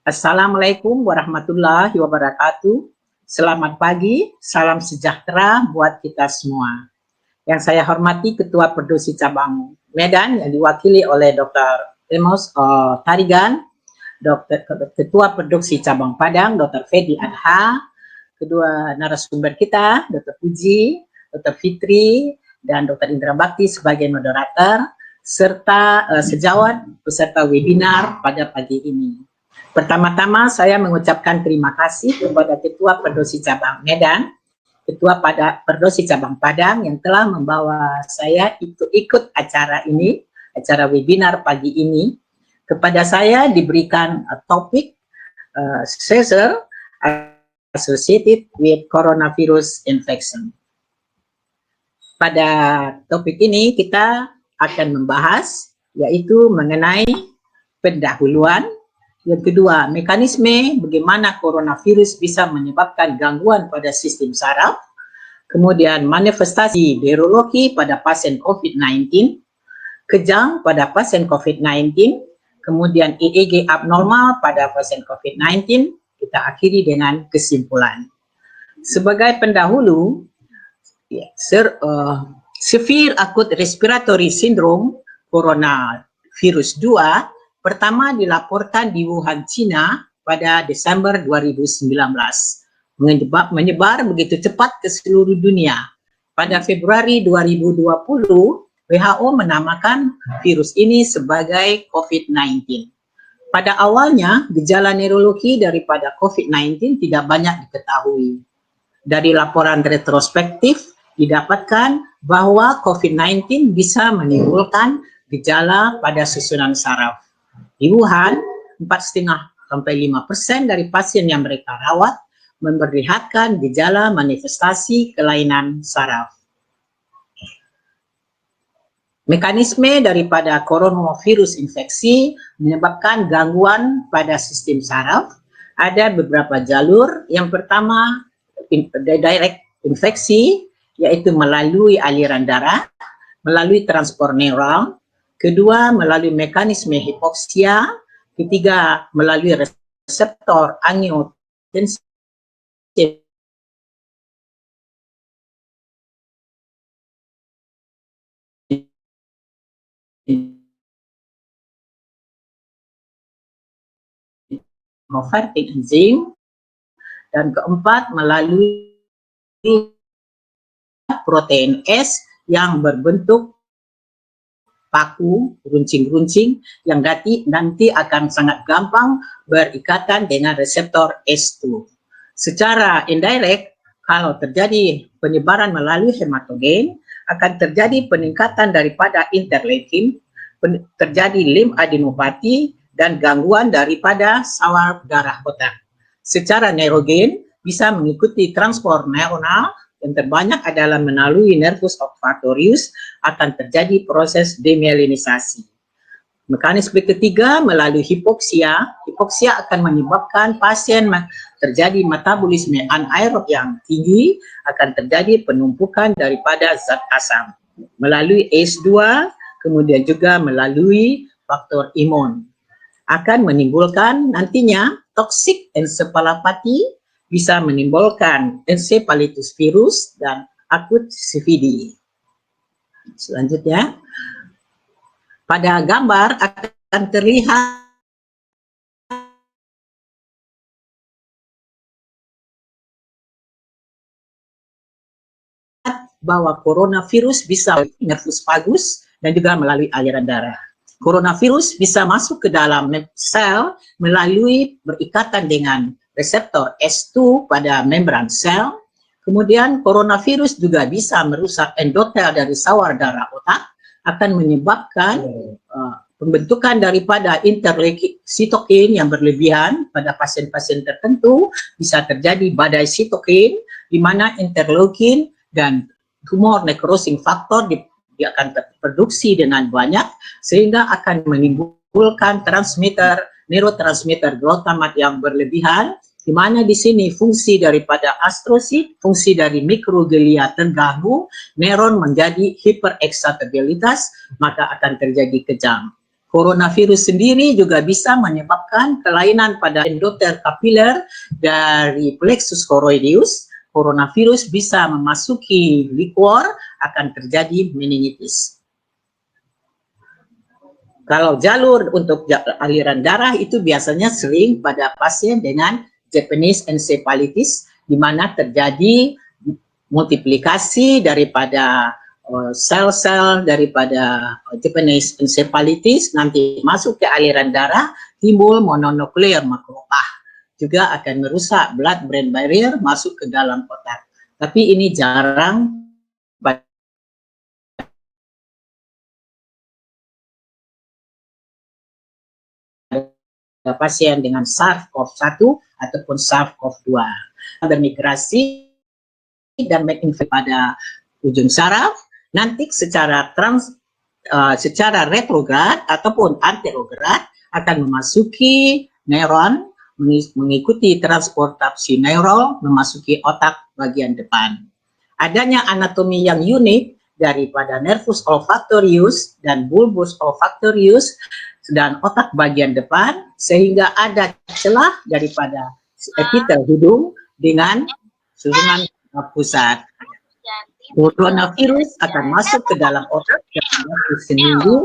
Assalamualaikum warahmatullahi wabarakatuh. Selamat pagi, salam sejahtera buat kita semua. Yang saya hormati Ketua Perdosi Cabang Medan yang diwakili oleh Dr. Emos Tarigan, Ketua Perdosi Cabang Padang Dr. Fedi Adha, kedua narasumber kita Dr. Puji, Dr. Fitri, dan Dr. Indra Bakti sebagai moderator, serta sejawat peserta webinar pada pagi ini. Pertama-tama saya mengucapkan terima kasih kepada Ketua Perdosi Cabang Medan, Ketua Perdosi Cabang Padang yang telah membawa saya ikut acara ini, acara webinar pagi ini. Kepada saya diberikan topik Seizure associated with coronavirus infection. Pada topik ini kita akan membahas yaitu mengenai pendahuluan. Yang kedua, mekanisme bagaimana coronavirus bisa menyebabkan gangguan pada sistem saraf. Kemudian manifestasi virologi pada pasien COVID-19, kejang pada pasien COVID-19, kemudian EEG abnormal pada pasien COVID-19, kita akhiri dengan kesimpulan. Sebagai pendahulu, severe acute respiratory syndrome coronavirus 2 pertama dilaporkan di Wuhan, China pada Desember 2019. Menyebar begitu cepat ke seluruh dunia. Pada Februari 2020, WHO menamakan virus ini sebagai COVID-19. Pada awalnya, gejala neurologi daripada COVID-19 tidak banyak diketahui. Dari laporan retrospektif, didapatkan bahwa COVID-19 bisa menimbulkan gejala pada susunan saraf. Di Wuhan, 4,5–5% dari pasien yang mereka rawat memperlihatkan gejala manifestasi kelainan saraf. Mekanisme daripada coronavirus infeksi menyebabkan gangguan pada sistem saraf. Ada beberapa jalur. Yang pertama, direct infeksi, yaitu melalui aliran darah, melalui transport neural. Kedua, melalui mekanisme hipoksia. Ketiga, melalui reseptor angiotensin. Converting enzim. Dan keempat, melalui protein S yang berbentuk paku, runcing-runcing yang nanti akan sangat gampang berikatan dengan reseptor S2. Secara indirect, kalau terjadi penyebaran melalui hematogen, akan terjadi peningkatan daripada interleukin, terjadi limfadenopati, dan gangguan daripada sawar darah otak. Secara neurogen, bisa mengikuti transport neuronal, yang terbanyak adalah melalui nervus olfactorius, akan terjadi proses demyelinisasi. Mekanisme ketiga melalui hipoksia. Hipoksia akan menyebabkan pasien terjadi metabolisme anaerob yang tinggi, akan terjadi penumpukan daripada zat asam melalui ACE2, kemudian juga melalui faktor imun. Akan menimbulkan nantinya toxic encephalopathy, bisa menimbulkan encephalitis virus dan akut CVD. Selanjutnya, pada gambar akan terlihat bahwa coronavirus bisa nervus vagus dan juga melalui aliran darah. Coronavirus bisa masuk ke dalam sel melalui berikatan dengan reseptor S2 pada membran sel. Kemudian coronavirus juga bisa merusak endotel dari sawar darah otak, akan menyebabkan pembentukan daripada interleukin sitokin yang berlebihan pada pasien-pasien tertentu. Bisa terjadi badai sitokin, di mana interleukin dan tumor necrosing factor dia akan terproduksi dengan banyak, sehingga akan menimbulkan neurotransmitter glutamat yang berlebihan, di mana di sini fungsi daripada astrosit, fungsi dari mikroglia terganggu, neuron menjadi hiperexcitabilitas, maka akan terjadi kejang. Coronavirus sendiri juga bisa menyebabkan kelainan pada endotel kapiler dari plexus choroideus. Coronavirus bisa memasuki liquor, akan terjadi meningitis. Kalau jalur untuk aliran darah itu biasanya sering pada pasien dengan Japanese encephalitis, di mana terjadi multiplikasi daripada sel-sel daripada Japanese encephalitis nanti masuk ke aliran darah, timbul mononuklear makropah, juga akan merusak blood-brain barrier masuk ke dalam otak. Tapi ini jarang pada pasien dengan SARS-CoV-1 ataupun SARS-CoV-2. Bermigrasi dan menginfeksi pada ujung saraf, nanti secara secara retrograd ataupun anterograd akan memasuki neuron, mengikuti transportasi neural memasuki otak bagian depan. Adanya anatomi yang unik daripada nervus olfactorius dan bulbus olfactorius dan otak bagian depan, sehingga ada celah daripada epitel hidung dengan susunan pusat. Coronavirus akan masuk ke dalam otak dalam waktu seminggu,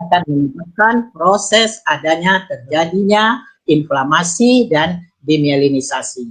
akan menyebabkan proses adanya terjadinya inflamasi dan demyelinisasi.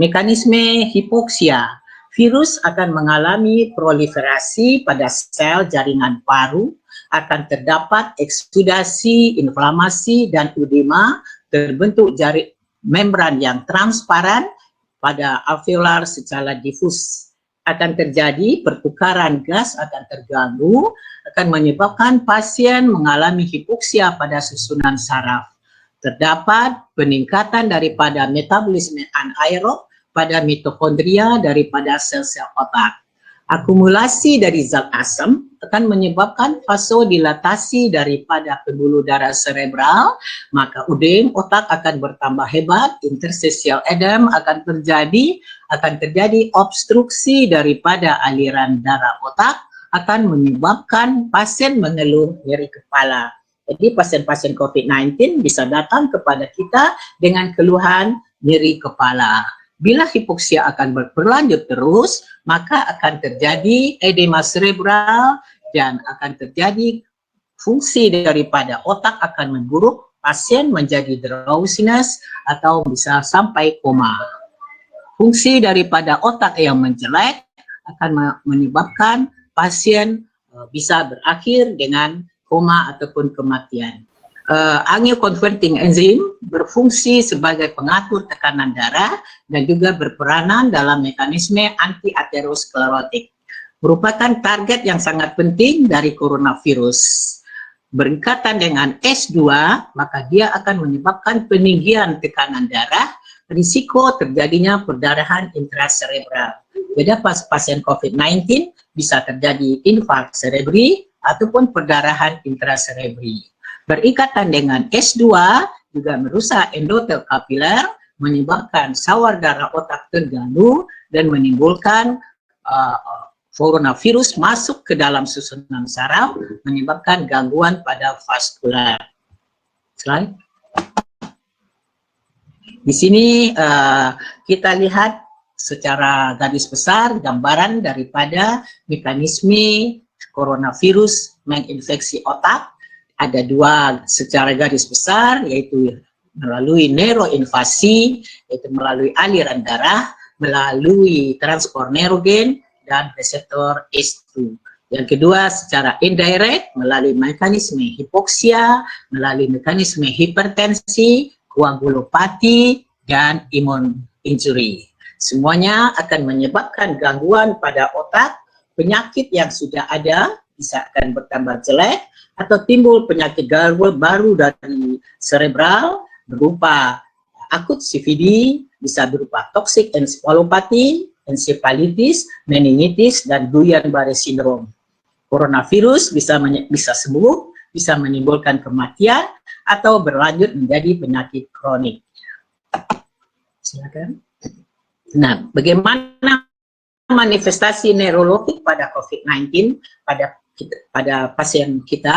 Mekanisme hipoksia. Virus akan mengalami proliferasi pada sel jaringan paru, akan terdapat eksudasi, inflamasi, dan edema, terbentuk jaring membran yang transparan pada alveolar secara difus. Akan terjadi pertukaran gas, akan terganggu, akan menyebabkan pasien mengalami hipoksia pada susunan saraf. Terdapat peningkatan daripada metabolisme anaerob pada mitokondria daripada sel-sel otak. Akumulasi dari zat asam akan menyebabkan vasodilatasi daripada pembuluh darah cerebral, maka udem otak akan bertambah hebat, interstitial edem akan terjadi obstruksi daripada aliran darah otak, akan menyebabkan pasien mengeluh nyeri kepala. Jadi pasien-pasien COVID-19 bisa datang kepada kita dengan keluhan nyeri kepala. Bila hipoksia akan berlanjut terus, maka akan terjadi edema cerebral dan akan terjadi fungsi daripada otak akan memburuk, pasien menjadi drowsiness atau bisa sampai koma. Fungsi daripada otak yang menjelek akan menyebabkan pasien bisa berakhir dengan koma ataupun kematian. Angioconverting enzim berfungsi sebagai pengatur tekanan darah dan juga berperanan dalam mekanisme anti-aterosklerotik. Merupakan target yang sangat penting dari coronavirus. Berkaitan dengan S2, maka dia akan menyebabkan peninggian tekanan darah, risiko terjadinya perdarahan intracerebral. Beda pasien COVID-19 bisa terjadi infark cerebri ataupun perdarahan intracerebri. Berikatan dengan S2 juga merusak endotel kapiler, menyebabkan sawar darah otak terganggu dan menimbulkan coronavirus masuk ke dalam susunan saraf, menyebabkan gangguan pada vaskular. Slide. Di sini kita lihat secara garis besar gambaran daripada mekanisme coronavirus menginfeksi otak. Ada dua secara garis besar, yaitu melalui neuroinvasi, yaitu melalui aliran darah, melalui transport neurogen, dan reseptor ACE2. Yang kedua secara indirect, melalui mekanisme hipoksia, melalui mekanisme hipertensi, koagulopati, dan imun injury. Semuanya akan menyebabkan gangguan pada otak, penyakit yang sudah ada bisa akan bertambah jelek, atau timbul penyakit baru dari cerebral berupa akut CVD, bisa berupa toxic encephalopathy, encephalitis, meningitis, dan Guillain-Barré syndrome. Coronavirus bisa sembuh, bisa menimbulkan kematian, atau berlanjut menjadi penyakit kronik. Silakan. Nah, bagaimana manifestasi neurologik pada COVID-19 pada pasien kita?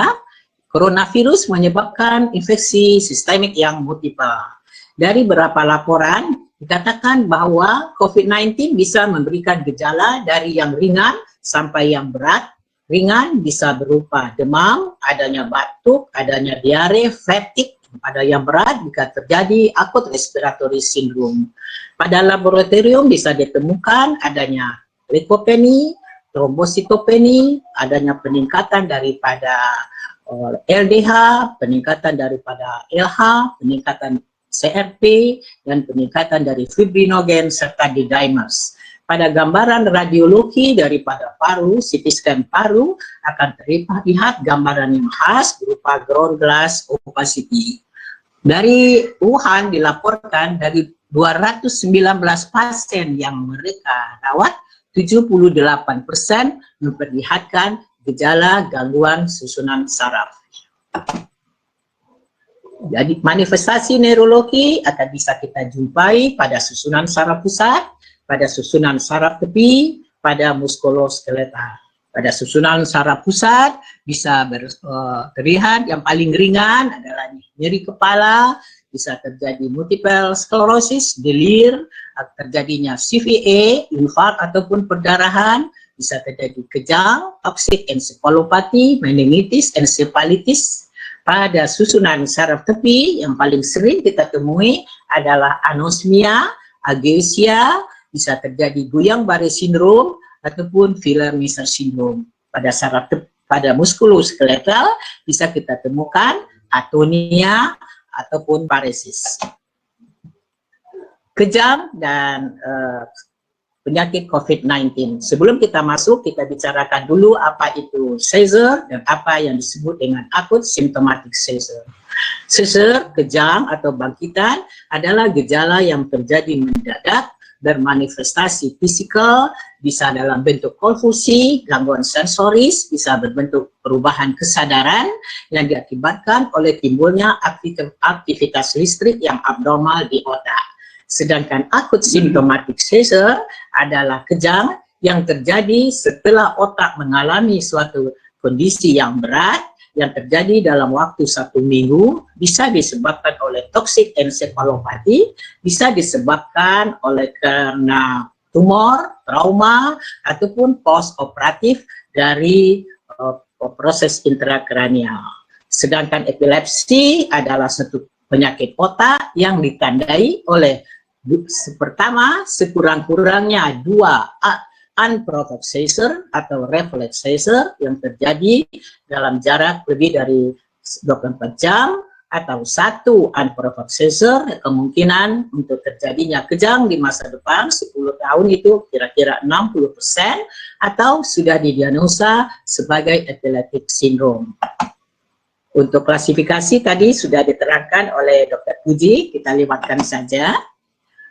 Coronavirus menyebabkan infeksi sistemik yang multiple. Dari beberapa laporan, dikatakan bahwa COVID-19 bisa memberikan gejala dari yang ringan sampai yang berat. Ringan bisa berupa demam, adanya batuk, adanya diare, fatigue. Pada yang berat jika terjadi acute respiratory syndrome. Pada laboratorium bisa ditemukan adanya leukopenia, trombositopenia, adanya peningkatan daripada LDH, peningkatan daripada LH, peningkatan CRP, dan peningkatan dari fibrinogen serta D-dimers. Pada gambaran radiologi daripada paru, CT scan paru akan terlihat gambaran yang khas berupa ground glass opacity. Dari Wuhan dilaporkan dari 219 pasien yang mereka rawat, 78% memperlihatkan gejala gangguan susunan saraf. Jadi manifestasi neurologi akan bisa kita jumpai pada susunan saraf pusat, pada susunan saraf tepi, pada muskuloskeletal. Pada susunan saraf pusat bisa terlihat yang paling ringan adalah nyeri kepala, bisa terjadi multiple sclerosis, delir, terjadinya CVA, infark ataupun perdarahan, bisa terjadi kejang, toxic encephalopathy, meningitis, encephalitis. Pada susunan saraf tepi yang paling sering kita temui adalah anosmia, ageusia, bisa terjadi Guillain-Barré syndrome ataupun Phelan-Nefer syndrome. Pada saraf pada muskuloskeletal bisa kita temukan atonia ataupun paresis. Kejang dan penyakit COVID-19. Sebelum kita masuk, kita bicarakan dulu apa itu seizure dan apa yang disebut dengan acute symptomatic seizure. Seizure, kejang atau bangkitan adalah gejala yang terjadi mendadak, bermanifestasi fisikal, bisa dalam bentuk konfusi, gangguan sensoris, bisa berbentuk perubahan kesadaran yang diakibatkan oleh timbulnya aktivitas listrik yang abnormal di otak. Sedangkan acute symptomatic seizure adalah kejang yang terjadi setelah otak mengalami suatu kondisi yang berat yang terjadi dalam waktu 1 minggu, bisa disebabkan oleh toxic encephalopathy, bisa disebabkan oleh karena tumor, trauma, ataupun post-operatif dari proses intrakranial. Sedangkan epilepsi adalah satu penyakit otak yang ditandai oleh pertama, sekurang-kurangnya 2 unprovoked seizure atau reflex seizure yang terjadi dalam jarak lebih dari 24 jam, atau 1 unprovoked seizure, kemungkinan untuk terjadinya kejang di masa depan 10 tahun itu kira-kira 60%, atau sudah didiagnosa sebagai epileptic syndrome. Untuk klasifikasi tadi sudah diterangkan oleh Dr. Puji, kita lewatkan saja.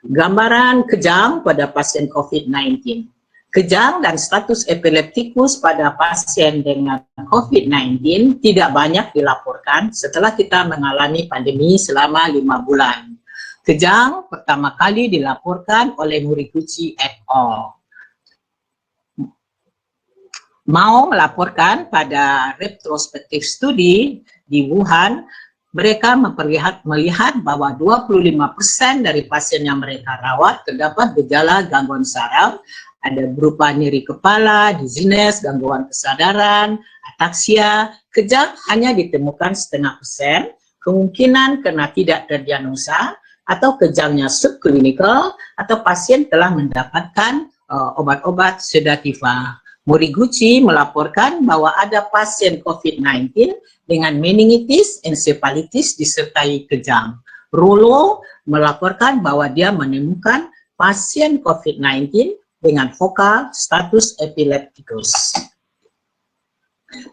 Gambaran kejang pada pasien COVID-19. Kejang dan status epileptikus pada pasien dengan COVID-19 tidak banyak dilaporkan setelah kita mengalami pandemi selama 5 bulan. Kejang pertama kali dilaporkan oleh Moriguchi et al. Mau melaporkan pada retrospektif studi di Wuhan, mereka melihat bahwa 25% dari pasien yang mereka rawat terdapat gejala gangguan saraf, ada berupa nyeri kepala, dizziness, gangguan kesadaran, ataksia. Kejang hanya ditemukan 0,5%, kemungkinan karena tidak terdiagnosa, atau kejangnya subklinikal, atau pasien telah mendapatkan obat-obat sedativa. Moriguchi melaporkan bahwa ada pasien COVID-19 dengan meningitis, encephalitis disertai kejang. Rulo melaporkan bahwa dia menemukan pasien COVID-19 dengan vokal status epilepticus.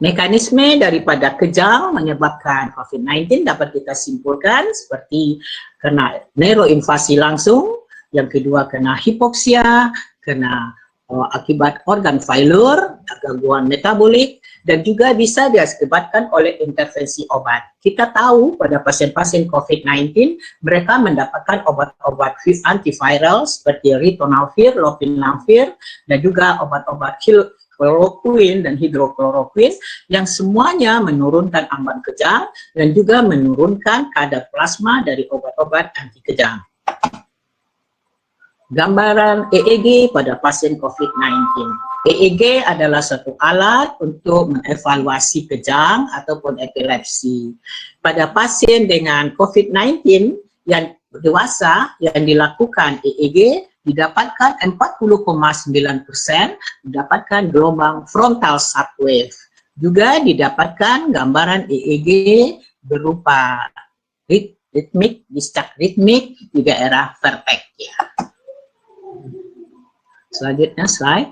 Mekanisme daripada kejang menyebabkan COVID-19 dapat kita simpulkan seperti kena neuroinvasi langsung, yang kedua kena hipoksia, kena akibat organ failure, gangguan metabolik, dan juga bisa diakibatkan oleh intervensi obat. Kita tahu pada pasien-pasien COVID-19, mereka mendapatkan obat-obat antiviral seperti ritonavir, lopinavir, dan juga obat-obat kloroquine dan hidrokloroquine yang semuanya menurunkan ambang kejang dan juga menurunkan kadar plasma dari obat-obat anti kejang. Gambaran EEG pada pasien COVID-19. EEG adalah satu alat untuk mengevaluasi kejang ataupun epilepsi. Pada pasien dengan COVID-19 yang dewasa yang dilakukan EEG, didapatkan 40,9% mendapatkan gelombang frontal subwave. Juga didapatkan gambaran EEG berupa ritmik, discharge ritmik di daerah vertex ya. Selanjutnya slide.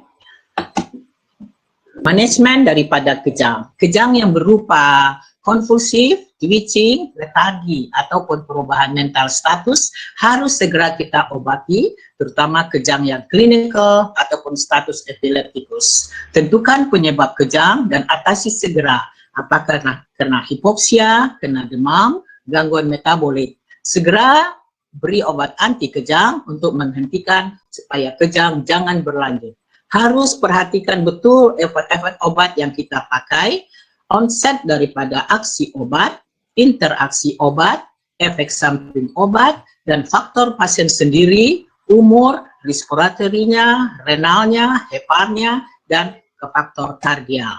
Manajemen daripada kejang. Kejang yang berupa konvulsif, twitching, letargi, ataupun perubahan mental status harus segera kita obati, terutama kejang yang klinikal ataupun status epileptikus. Tentukan penyebab kejang dan atasi segera. Apakah karena hipoksia, kena demam, gangguan metabolik. Segera beri obat anti kejang untuk menghentikan supaya kejang jangan berlanjut. Harus perhatikan betul efek-efek obat yang kita pakai, onset daripada aksi obat, interaksi obat, efek samping obat, dan faktor pasien sendiri, umur, respiratorinya, renalnya, heparnya, dan ke faktor kardial.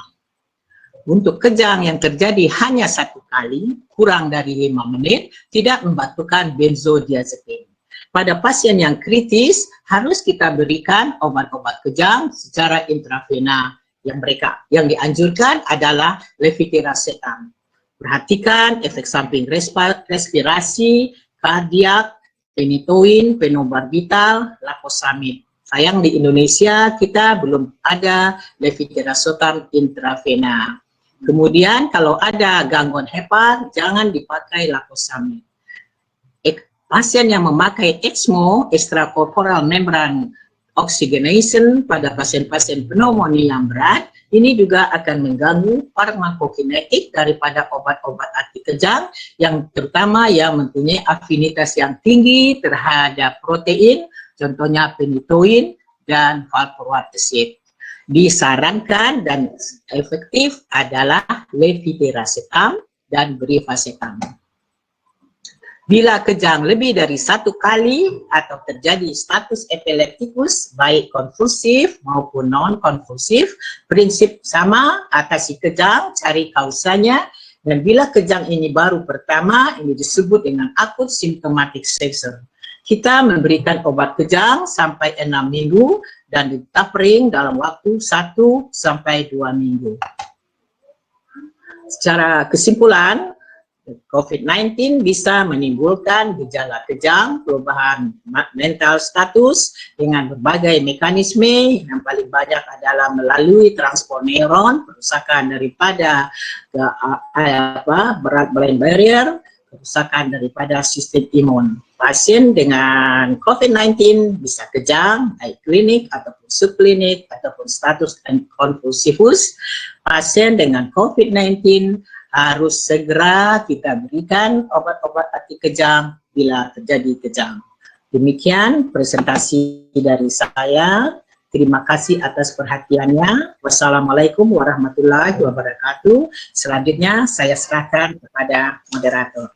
Untuk kejang yang terjadi hanya satu kali, kurang dari 5 menit, tidak membutuhkan benzodiazepin. Pada pasien yang kritis, harus kita berikan obat-obat kejang secara intravena. Yang dianjurkan adalah levetiracetam. Perhatikan efek samping respirasi, kardiak, phenytoin, phenobarbital, lacosamid. Sayang di Indonesia kita belum ada levetiracetam intravena. Kemudian kalau ada gangguan hepar, jangan dipakai lacosamid. Pasien yang memakai ECMO, extracorporeal membrane oxygenation, pada pasien-pasien pneumonia yang berat, ini juga akan mengganggu farmakokinetik daripada obat-obat anti kejang yang terutama yang mempunyai afinitas yang tinggi terhadap protein, contohnya phenytoin dan valproated. Disarankan dan efektif adalah levetiracetam dan brivacetam. Bila kejang lebih dari 1 kali atau terjadi status epileptikus, baik konvulsif maupun non-konvulsif, prinsip sama, atasi kejang, cari kausanya, dan bila kejang ini baru pertama, ini disebut dengan akut symptomatic seizure. Kita memberikan obat kejang sampai 6 minggu dan ditapering dalam waktu 1 sampai 2 minggu. Secara kesimpulan, COVID-19 bisa menimbulkan gejala kejang, perubahan mental status dengan berbagai mekanisme. Yang paling banyak adalah melalui transport neuron, kerusakan daripada blood-brain barrier, kerusakan daripada sistem imun. Pasien dengan COVID-19 bisa kejang, baik klinik ataupun subklinik ataupun status konvulsivus. Pasien dengan COVID-19 harus segera kita berikan obat-obat anti kejang bila terjadi kejang. Demikian presentasi dari saya. Terima kasih atas perhatiannya. Wassalamualaikum warahmatullahi wabarakatuh. Selanjutnya saya serahkan kepada moderator.